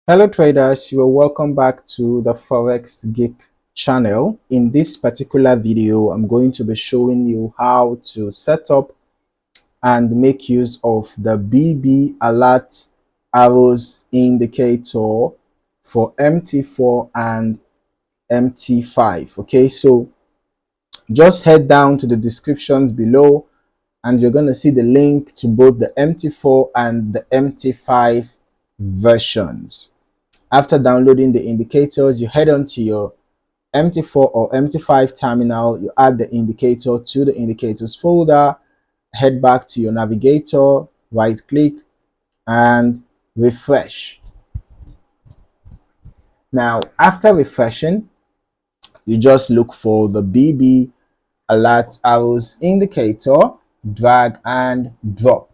Hello traders, you are welcome back to the Forex Geek channel. In this particular video, I'm going to be showing you how to set up and make use of the BB alert arrows indicator for MT4 and MT5. Okay, so just head down to the descriptions below and you're going to see the link to both the MT4 and the MT5 versions. After downloading the indicators, you head on to your MT4 or MT5 terminal, you add the indicator to the indicators folder, head back to your navigator, right click and refresh. Now, after refreshing, you just look for the BB alert arrows indicator, drag and drop.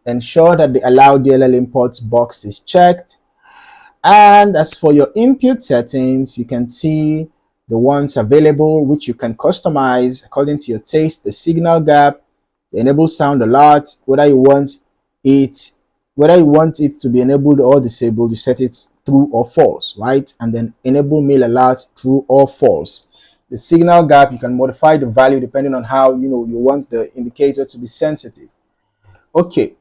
Ensure that the allow DLL imports box is checked. And as for your input settings, you can see the ones available which you can customize according to your taste: the signal gap, the enable sound alert, whether you want it to be enabled or disabled, you set it true or false, right? And then enable mail alert, true or false. The signal gap, you can modify the value depending on how you want the indicator to be sensitive. Okay.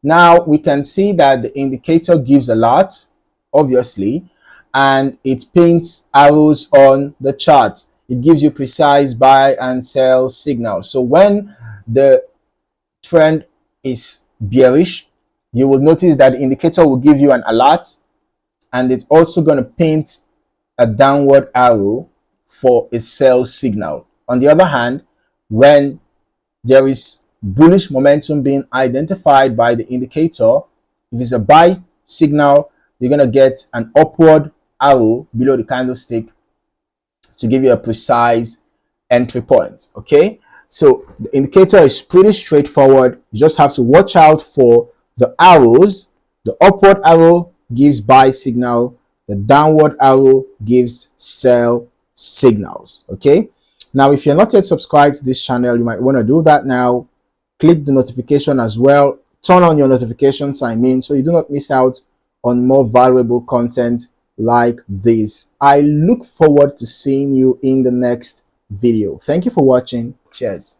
Now we can see that the indicator gives a lot, obviously, and it paints arrows on the chart. It gives you precise buy and sell signals. So when the trend is bearish, you will notice that the indicator will give you an alert, and it's also going to paint a downward arrow for a sell signal. On the other hand, when there is bullish momentum being identified by the indicator, if it's a buy signal, you're going to get an upward arrow below the candlestick to give you a precise entry point. Okay, so the indicator is pretty straightforward. You just have to watch out for the arrows. The upward arrow gives buy signal, the downward arrow gives sell signals. Okay, now if you're not yet subscribed to this channel, you might want to do that now. Click the notification as well. Turn on your notifications, so you do not miss out on more valuable content like this. I look forward to seeing you in the next video. Thank you for watching. Cheers.